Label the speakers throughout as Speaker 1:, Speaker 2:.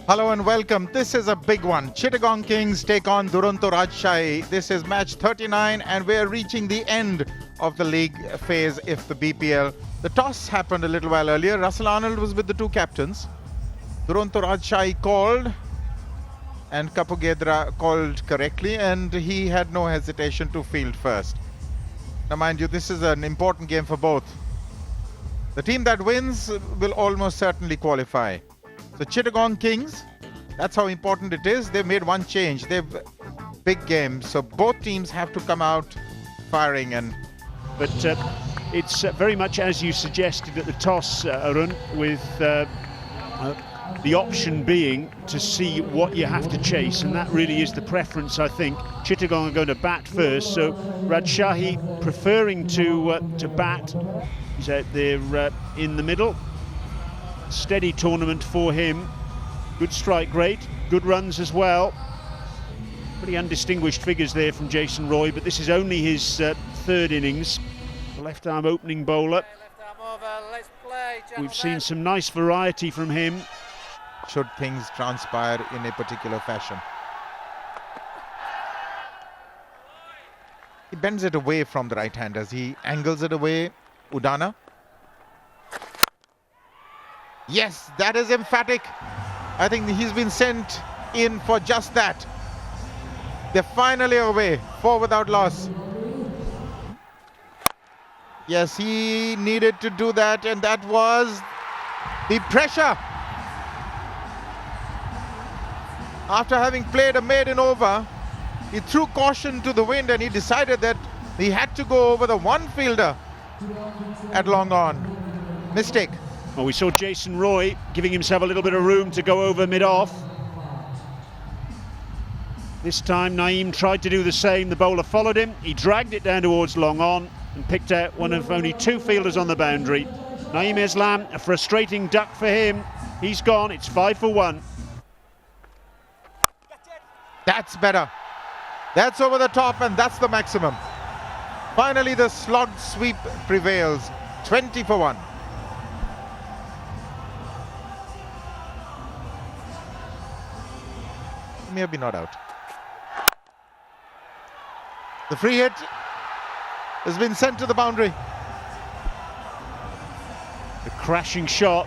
Speaker 1: Hello and welcome. This is a big one. Chittagong Kings take on Duronto Rajshahi. This is match 39 and we're reaching the end of the league phase if the BPL. The toss happened a little while earlier. Russell Arnold was with the two captains. Duronto Rajshahi called and Kapugedra called correctly and he had no hesitation to field first. Now mind you, this is an important game for both. The team that wins will almost certainly qualify. So Chittagong Kings, that's how important it is. They've made one change. They've big game. So both teams have to come out firing.
Speaker 2: But it's very much as you suggested at the toss, Arun, with the option being to see what you have to chase, and that really is the preference, I think. Chittagong are going to bat first, so Rajshahi preferring to bat. He's out there in the middle. Steady tournament for him. Good strike rate, good runs as well. Pretty undistinguished figures there from Jason Roy, but this is only his third innings. The left arm opening bowler. We've seen some nice variety from him.
Speaker 1: Should things transpire in a particular fashion. He bends it away from the right hand as he angles it away. Udana. Yes, that is emphatic. I think he's been sent in for just that. They're finally away, 4 without loss. Yes, he needed to do that, and that was the pressure. After having played a maiden over, he threw caution to the wind and he decided that he had to go over the one fielder at long on. Mistake.
Speaker 2: Well, we saw Jason Roy giving himself a little bit of room to go over mid-off. This time Naeem tried to do the same. The bowler followed him. He dragged it down towards long on and picked out one of only 2 fielders on the boundary. Naeem Islam, a frustrating duck for him. He's gone. It's 5 for 1.
Speaker 1: That's better. That's over the top and that's the maximum. Finally the slog sweep prevails. 20 for 1. Maybe not out. The free hit has been sent to the boundary.
Speaker 2: The crashing shot.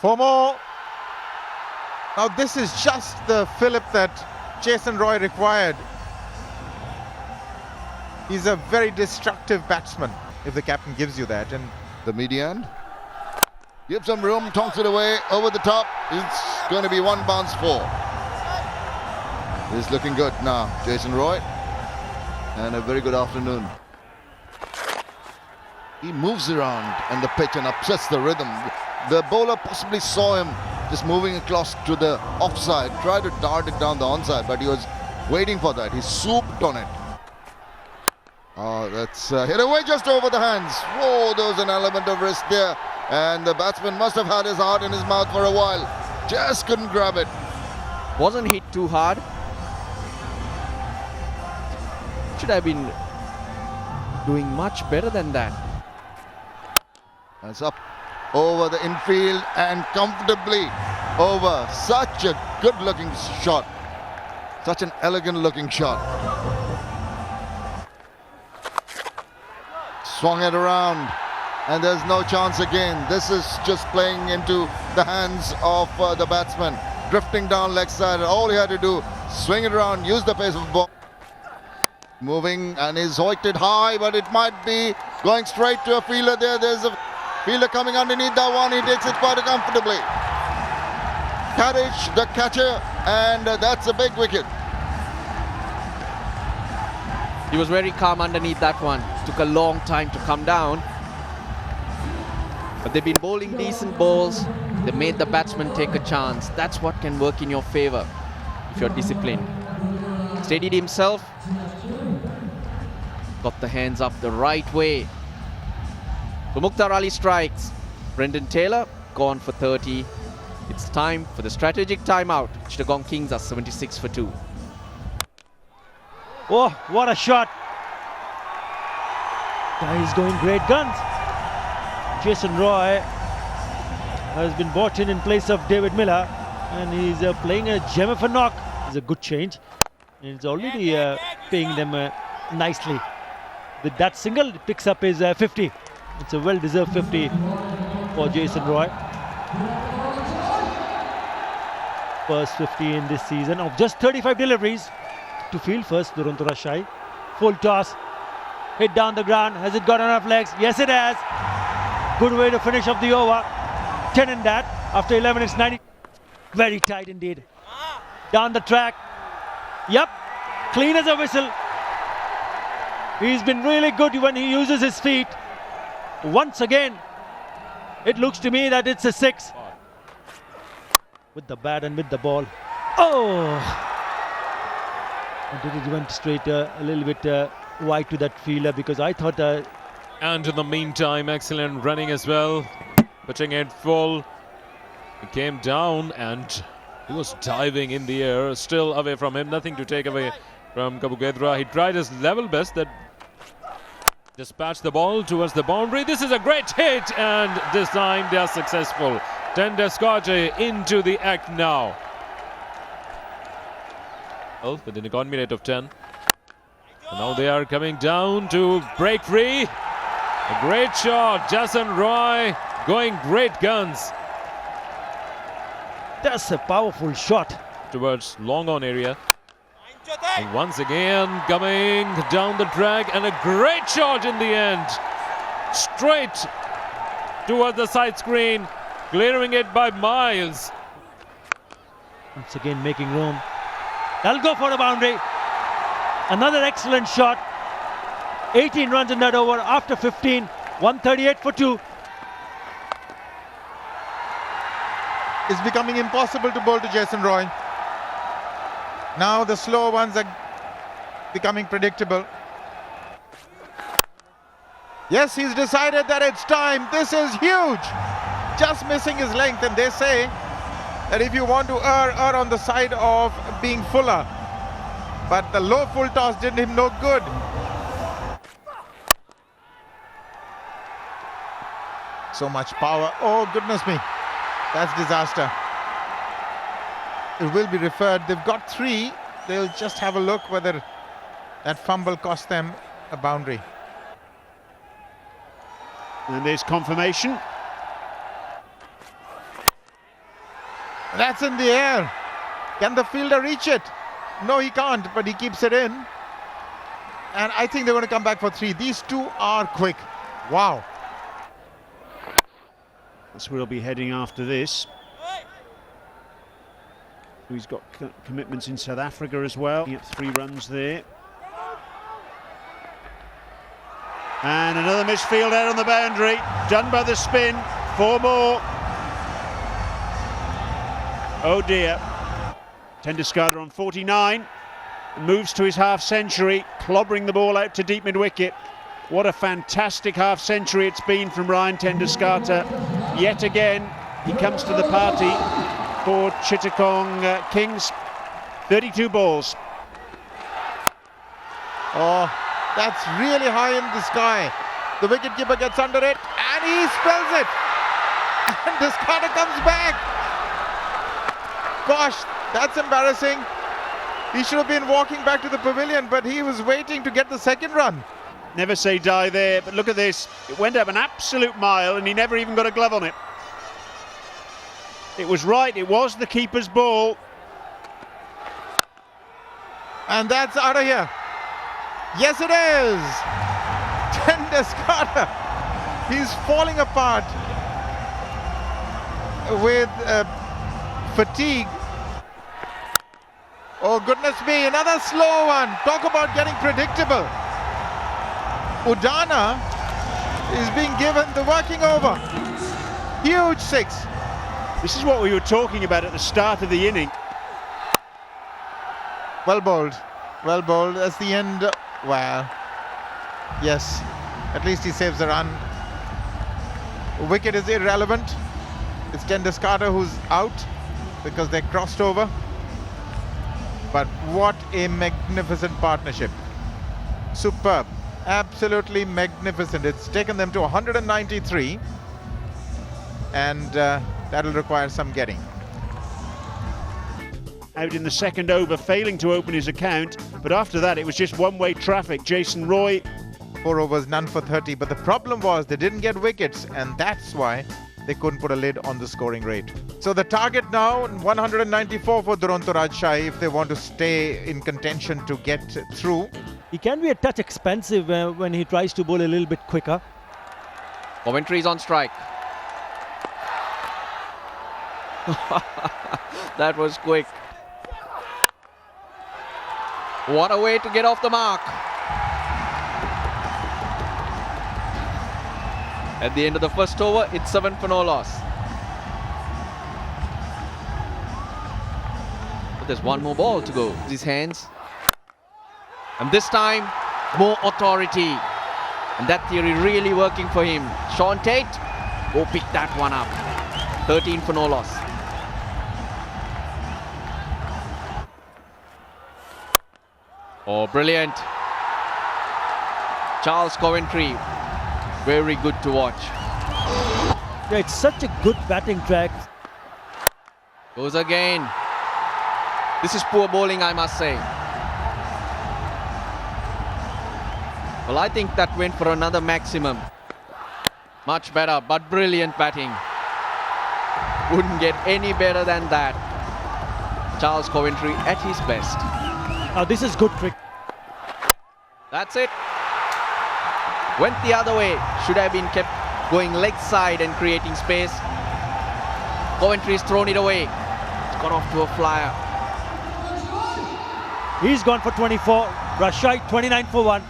Speaker 1: 4 more. Now this is just the fillip that Jason Roy required. He's a very destructive batsman if the captain gives you that. And
Speaker 3: the median gives some room, tonks it away over the top. It's going to be 1 bounce 4. He's looking good now, Jason Roy, and a very good afternoon. He moves around on the pitch and upsets the rhythm. The bowler possibly saw him just moving across to the offside, tried to dart it down the onside, but he was waiting for that. He swooped on it. Oh, that's hit away just over the hands. Whoa, there was an element of risk there. And the batsman must have had his heart in his mouth for a while. Just couldn't grab it.
Speaker 4: Wasn't hit too hard. Should have been doing much better than that.
Speaker 3: It's up over the infield and comfortably over. Such a good looking shot. Such an elegant looking shot. Swung it around. And there's no chance again. This is just playing into the hands of the batsman. Drifting down leg side. All he had to do, swing it around, use the pace of the ball. Moving and is hoiked high, but it might be going straight to a fielder there. There's a fielder coming underneath that one. He takes it quite comfortably. Courage, the catcher, and that's a big wicket.
Speaker 4: He was very calm underneath that one. Took a long time to come down. But they've been bowling decent balls. They made the batsman take a chance. That's what can work in your favor if you're disciplined. Steadied himself. Got the hands up the right way. So Mukhtar Ali strikes. Brendan Taylor gone for 30. It's time for the strategic timeout. Chittagong Kings are 76 for 2.
Speaker 5: Oh, what a shot. Guy is going great guns. Jason Roy has been brought in place of David Miller, and he's playing a gem of a knock. It's a good change, and it's already paying them nicely. With that single, it picks up his 50. It's a well-deserved 50 for Jason Roy. First 50 in this season of just 35 deliveries. To field first, Duronto Rajshahi. Full toss. Hit down the ground. Has it got enough legs? Yes, it has. Good way to finish off the over. 10 in that. After 11, it's 90. Very tight indeed. Down the track. Yep. Clean as a whistle. He's been really good when he uses his feet. Once again, it looks to me that it's a 6. With the bat and with the ball. Oh! It went straight a little bit wide to that fielder, because I thought...
Speaker 6: And in the meantime, excellent running as well. Pitching it full. He came down and he was diving in the air. Still away from him. Nothing to take away from Kabugedra. He tried his level best. That dispatched the ball towards the boundary. This is a great hit, and this time they are successful. Tejgaon into the act now. Well, within a gone minute of 10. And now they are coming down to break free. A great shot. Jason Roy going great guns.
Speaker 5: That's a powerful shot.
Speaker 6: Towards long on area. And once again coming down the track, and a great shot in the end. Straight towards the side screen. Clearing it by miles.
Speaker 5: Once again making room. That'll go for a boundary. Another excellent shot. 18 runs in that over after 15. 138 for 2.
Speaker 1: It's becoming impossible to bowl to Jason Roy. Now the slow ones are becoming predictable. Yes, he's decided that it's time. This is huge. Just missing his length, and they say that if you want to err on the side of being fuller. But the low full toss did him no good. So much power. Oh, goodness me. That's disaster. It will be referred. They've got 3. They'll just have a look whether that fumble cost them a boundary.
Speaker 2: And there's confirmation.
Speaker 1: That's in the air. Can the fielder reach it? No, he can't, but he keeps it in. And I think they're going to come back for 3. These 2 are quick. Wow.
Speaker 2: That's where he'll be heading after this. He's got commitments in South Africa as well. He had 3 runs there. And another misfield out on the boundary. Done by the spin. 4 more. Oh dear. Tejgaon on 49. Moves to his half century. Clobbering the ball out to deep mid-wicket. What a fantastic half century it's been from Ryan Tejgaon. Yet again, he comes to the party for Chittagong Kings. 32 balls.
Speaker 1: Oh, that's really high in the sky. The wicketkeeper gets under it and he spells it. And Tejgaon comes back. Gosh, that's embarrassing. He should have been walking back to the pavilion, but he was waiting to get the second run.
Speaker 2: Never say die there, but look at this. It went up an absolute mile and he never even got a glove on it. It was right, it was the keeper's ball.
Speaker 1: And that's out of here. Yes, it is. Tejgaon. He's falling apart with fatigue. Oh, goodness me, another slow one. Talk about getting predictable. Udana is being given the working over. Huge 6.
Speaker 2: This is what we were talking about at the start of the inning.
Speaker 1: Well bowled. Well bowled. That's the end. Well, yes. At least he saves the run. Wicket is irrelevant. It's Tejgaon who's out because they crossed over. But what a magnificent partnership. Superb. Absolutely magnificent. It's taken them to 193. and that'll require some getting.
Speaker 2: Out in the second over, failing to open his account, but after that it was just one-way traffic. Jason Roy.
Speaker 1: 4 overs, none for 30, but the problem was they didn't get wickets, and that's why they couldn't put a lid on the scoring rate. So the target now, 194 for Duronto Rajshahi if they want to stay in contention to get through.
Speaker 5: He can be a touch expensive when he tries to bowl a little bit quicker.
Speaker 4: Coventry's on strike. That was quick. What a way to get off the mark. At the end of the first over, it's 7 for no loss. But there's one more ball to go. His hands. And this time, more authority. And that theory really working for him. Sean Tate, go pick that one up. 13 for no loss. Oh, brilliant. Charles Coventry, very good to watch.
Speaker 5: Yeah, it's such a good batting track.
Speaker 4: Goes again. This is poor bowling, I must say. Well, I think that went for another maximum. Much better, but brilliant batting. Wouldn't get any better than that. Charles Coventry at his best.
Speaker 5: Now this is good cricket.
Speaker 4: That's it. Went the other way. Should have been kept going leg side and creating space. Coventry's thrown it away. It's gone off to a flyer.
Speaker 5: He's gone for 24. Rajshahi 29 for 1.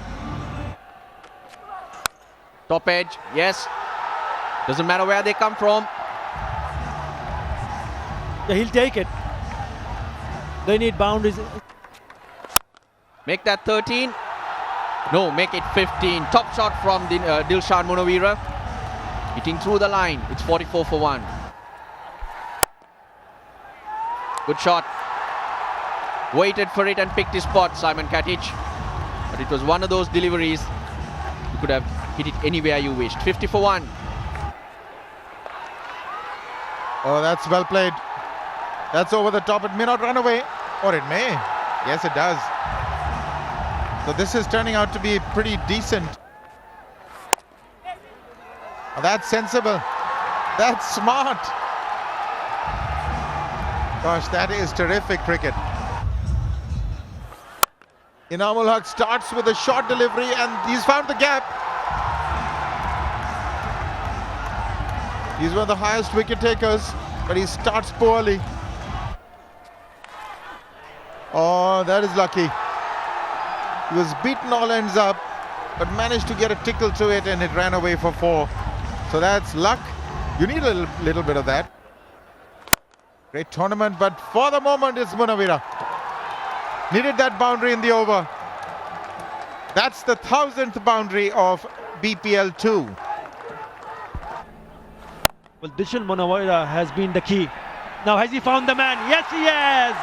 Speaker 4: Top edge, yes. Doesn't matter where they come from.
Speaker 5: Yeah, he'll take it. They need boundaries.
Speaker 4: Make that 13. No, make it 15. Top shot from Dilshan Munawira. Hitting through the line. It's 44 for 1. Good shot. Waited for it and picked his spot, Simon Katic. But it was one of those deliveries. You could have hit it anywhere you wished. 50 for 1.
Speaker 1: Oh, that's well played. That's over the top. It may not run away, or it may. Yes, it does. So this is turning out to be pretty decent. Oh, that's sensible. That's smart. Gosh, that is terrific cricket. Inamul Haq starts with a short delivery and he's found the gap. He's one of the highest wicket takers, but he starts poorly. Oh, that is lucky. He was beaten all ends up, but managed to get a tickle to it and it ran away for 4. So that's luck. You need a little bit of that. Great tournament, but for the moment it's Munawira. Needed that boundary in the over. That's the 1000th boundary of BPL 2.
Speaker 5: Well, Dilshan Munawira has been the key. Now, has he found the man? Yes, he has!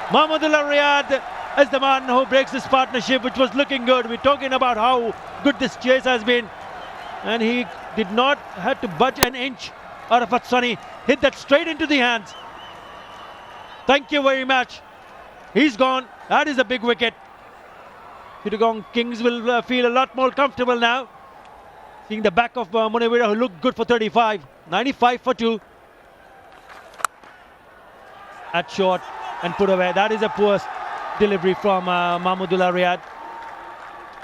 Speaker 5: Mahmudullah Riyad is the man who breaks this partnership, which was looking good. We're talking about how good this chase has been. And he did not have to budge an inch. Arafat Sunny hit that straight into the hands. Thank you very much. He's gone. That is a big wicket. Chittagong Kings will feel a lot more comfortable now. Seeing the back of Munawira, who looked good for 35. 95 for 2. At short and put away. That is a poor delivery from Mahmudullah Riyad.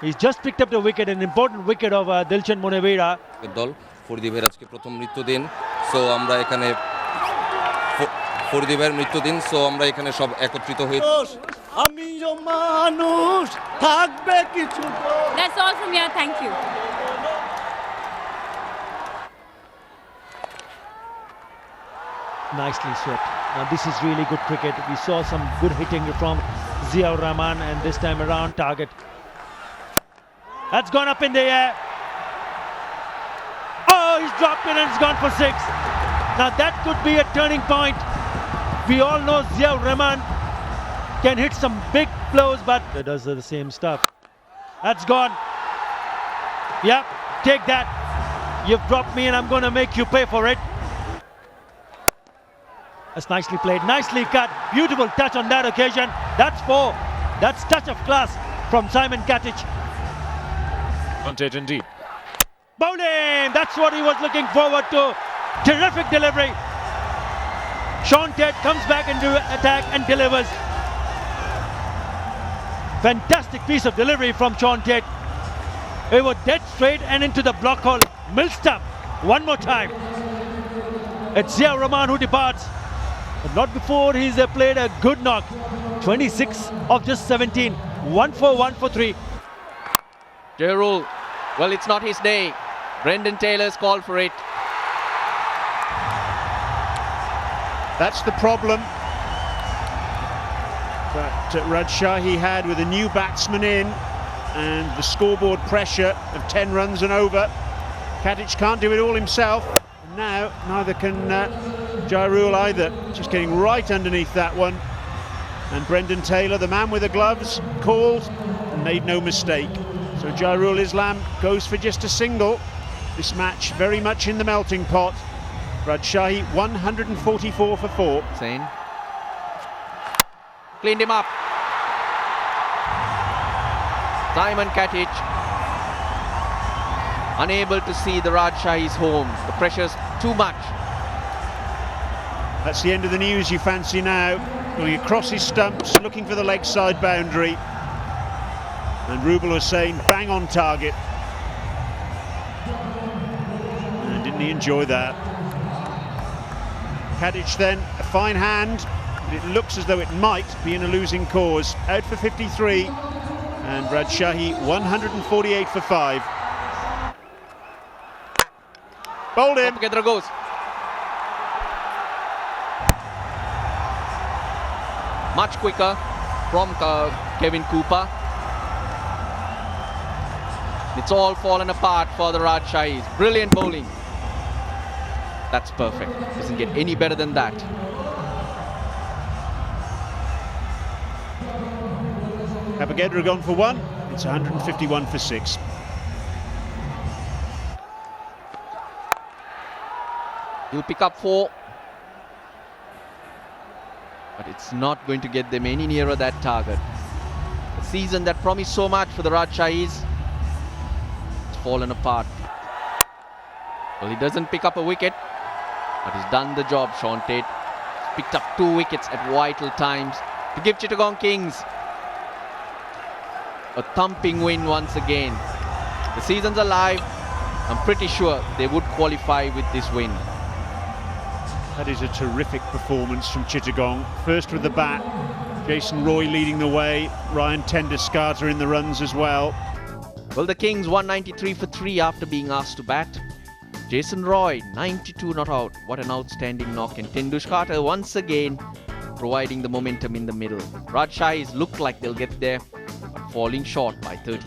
Speaker 5: He's just picked up the wicket, an important wicket of Dilshan Munawira.
Speaker 7: দল ফরিদীপের আজকে প্রথম মৃত্যুদিন, so আমরা এখানে ফরিদীপের মৃত্যুদিন, so আমরা এখানে সব একত্রিত হয়ে
Speaker 8: আমি মানুষ থাকবে কিছু। That's all from here. Thank you.
Speaker 5: Nicely swept. Now this is really good cricket. We saw some good hitting from Ziaur Rahman, and this time around target. That's gone up in the air. Oh, he's dropped it and it's gone for 6. Now that could be a turning point. We all know Ziaur Rahman can hit some big blows, but it does the same stuff. That's gone. Yep, take that. You've dropped me and I'm going to make you pay for it. That's nicely played, nicely cut. Beautiful touch on that occasion. That's 4. That's touch of class from Simon Katic.
Speaker 6: Advantage indeed.
Speaker 5: Bowling! That's what he was looking forward to. Terrific delivery. Sean Tate comes back into attack and delivers. Fantastic piece of delivery from Sean Tate. It was dead straight and into the block hole. Millstump. One more time. It's Zia Rahman who departs. But not before he's played a good knock. 26 of just 17. 1 for 1 for 3.
Speaker 4: Jairul, well, it's not his day. Brendan Taylor's called for it.
Speaker 2: That's the problem that Rajshahi had with a new batsman in and the scoreboard pressure of 10 runs and over. Katic can't do it all himself. And now, neither can Jairul either. Just getting right underneath that one. And Brendan Taylor, the man with the gloves, called and made no mistake. So Jairul Islam goes for just a single. This match very much in the melting pot. Rajshahi 144 for 4.
Speaker 4: Sain. Cleaned him up. Simon Katic unable to see the Rajshahi's home. The pressure's too much.
Speaker 2: That's the end of the news, you fancy now. Going across his stumps, looking for the leg side boundary. And Rubal Hussain bang on target. And didn't he enjoy that? Katic then, a fine hand, but it looks as though it might be in a losing cause. Out for 53, and Rajshahi 148 for 5. Bowled him.
Speaker 4: Together goes. Much quicker from Kevin Cooper. It's all fallen apart for the Rajshahis. Brilliant bowling. That's perfect. Doesn't get any better than that.
Speaker 2: Abagedra gone for 1. It's 151 for 6.
Speaker 4: He'll pick up 4. But it's not going to get them any nearer that target. A season that promised so much for the Rajshahis. It's fallen apart. Well, he doesn't pick up a wicket, but he's done the job. Sean Tate picked up 2 wickets at vital times to give Chittagong Kings a thumping win once again. The season's alive. I'm pretty sure they would qualify with this win.
Speaker 2: That is a terrific performance from Chittagong. First with the bat, Jason Roy leading the way, Ryan Tenduscarter in the runs as well.
Speaker 4: Well, the Kings 193 for 3 after being asked to bat. Jason Roy 92 not out. What an outstanding knock. And Tenduscarter once again providing the momentum in the middle. Rajshahis look like they'll get there, but falling short by 30.